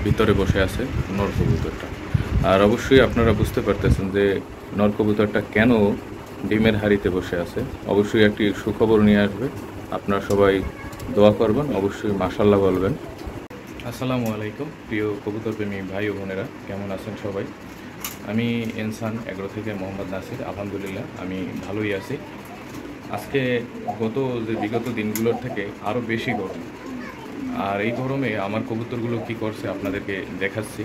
ভিতরে বসে আছে নর কবুতরটা। আর অবশ্যই আপনারা বুঝতে পারতেছেন যে নর কবুতরটা কেন ডিমের হাঁড়িতে বসে আছে। অবশ্যই একটি সুখবর নিয়ে আসবে। আপনারা সবাই দোয়া করবেন, অবশ্যই মাশাআল্লাহ বলবেন। আসসালামু আলাইকুম প্রিয় কবুতর প্রেমী ভাই ও বোনেরা, কেমন আছেন সবাই? আমি ইনসান এগ্রো থেকে মোহাম্মদ নাসির। আলহামদুলিল্লাহ আমি ভালোই আছি। আজকে বিগত দিনগুলোর থেকে আরও বেশি গরম, আর এই গরমে আমার কবুতরগুলো কি করছে আপনাদেরকে দেখাচ্ছি।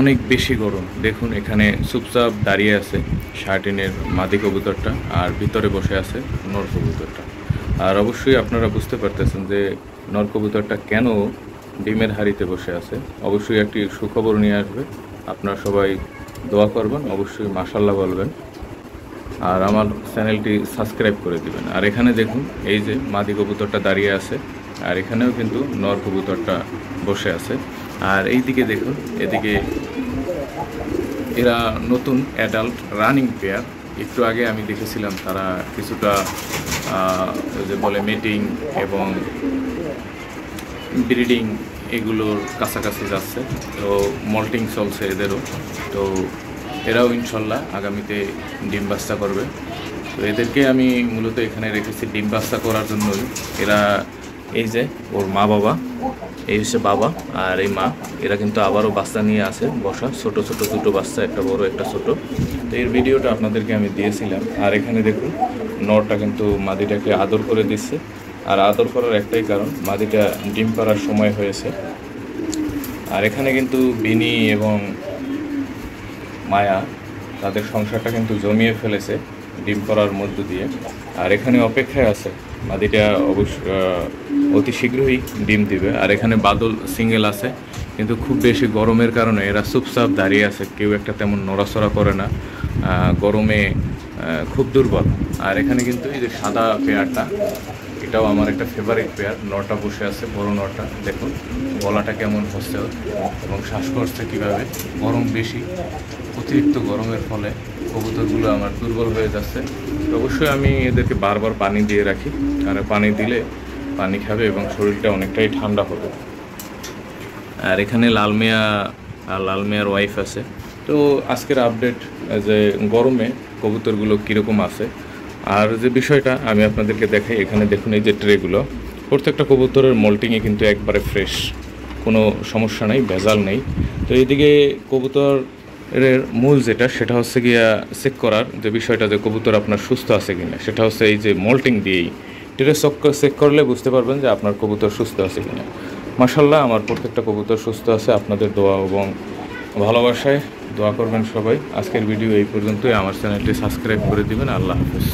অনেক বেশি গরম। দেখুন এখানে চুপচাপ দাঁড়িয়ে আছে শার্টিনের মাদি কবুতরটা, আর ভিতরে বসে আছে নর কবুতরটা। আর অবশ্যই আপনারা বুঝতে পারতেছেন যে নর কবুতরটা কেন ডিমের হাঁড়িতে বসে আছে। অবশ্যই একটি সুখবর নিয়ে আসবে। আপনারা সবাই দোয়া করবেন, অবশ্যই মাশাআল্লাহ বলবেন, আর আমার চ্যানেলটি সাবস্ক্রাইব করে দিবেন। আর এখানে দেখুন এই যে মাদি কবুতরটা দাঁড়িয়ে আছে, আর এখানেও কিন্তু নর কবুতরটা বসে আছে। আর এই দিকে দেখুন, এদিকে এরা নতুন অ্যাডাল্ট রানিং পেয়ার। একটু আগে আমি দেখেছিলাম তারা কিছুটা ওই যে বলে মিটিং এবং ব্রিডিং এগুলোর কাছাকাছি যাচ্ছে, তো মল্টিং চলছে এদেরও। তো এরাও ইনশাল্লাহ আগামীতে ডিম বাচ্চা করবে। তো এদেরকে আমি মূলত এখানে রেখেছি ডিম বাচ্চা করার জন্যই। এরা এই যে ওর মা বাবা, এই হচ্ছে বাবা আর এই মা, এরা কিন্তু আবারও বাচ্চা নিয়ে আসে বসা, ছোট ছোট দুটো বাচ্চা, একটা বড় একটা ছোট। তো এর ভিডিওটা আপনাদেরকে আমি দিয়েছিলাম। আর এখানে দেখুন নরটা কিন্তু মাদিটাকে আদর করে দিচ্ছে। আর আদর করার একটাই কারণ, মাদিটা ডিম পাড়ার সময় হয়েছে। আর এখানে কিন্তু বিনি এবং মায়া তাদের সংসারটা কিন্তু জমিয়ে ফেলেছে ডিম পাড়ার মধ্য দিয়ে। আর এখানে অপেক্ষায় আছে মাদিটা অতি শীঘ্রই ডিম দিবে। আর এখানে বাদল সিঙ্গেল আছে, কিন্তু খুব বেশি গরমের কারণে এরা চুপচাপ দাঁড়িয়ে আছে, কেউ একটা তেমন নড়াচড়া করে না, গরমে খুব দুর্বল। আর এখানে কিন্তু এই যে সাদা পেয়ারটা, এটাও আমার একটা ফেভারিট পেয়ার। নটা বসে আছে, বড় নটা। দেখুন গলাটা কেমন হচ্ছে এবং শ্বাসকষ্টটা কীভাবে। গরম বেশি, অতিরিক্ত গরমের ফলে কবুতরগুলো আমার দুর্বল হয়ে যাচ্ছে। অবশ্যই আমি এদেরকে বারবার পানি দিয়ে রাখি, আর পানি দিলে পানি খাবে এবং শরীরটা অনেকটাই ঠান্ডা হবে। আর এখানে লাল মিয়ার ওয়াইফ আছে। তো আজকের আপডেট যে গরমে কবুতরগুলো কীরকম আছে। আর যে বিষয়টা আমি আপনাদেরকে দেখাই, এখানে দেখুন এই যে ট্রেগুলো, প্রত্যেকটা কবুতরের মল্টিংয়ে কিন্তু একবারে ফ্রেশ, কোনো সমস্যা নেই, ভেজাল নেই। তো এইদিকে কবুতরের মূল যেটা, সেটা হচ্ছে গিয়া চেক করার যে বিষয়টা, যে কবুতর আপনার সুস্থ আছে কিনা, সেটা হচ্ছে এই যে মল্টিং দিয়েই ট্রে চেক করলে বুঝতে পারবেন যে আপনার কবুতর সুস্থ আছে কিনা। মাশাআল্লাহ আমার প্রত্যেকটা কবুতর সুস্থ আছে। আপনাদের দোয়া এবং ভালোবাসায় দোয়া করবেন সবাই। আজকের ভিডিও এই পর্যন্তই। আমার চ্যানেলটি সাবস্ক্রাইব করে দিবেন। আল্লাহ হাফেজ।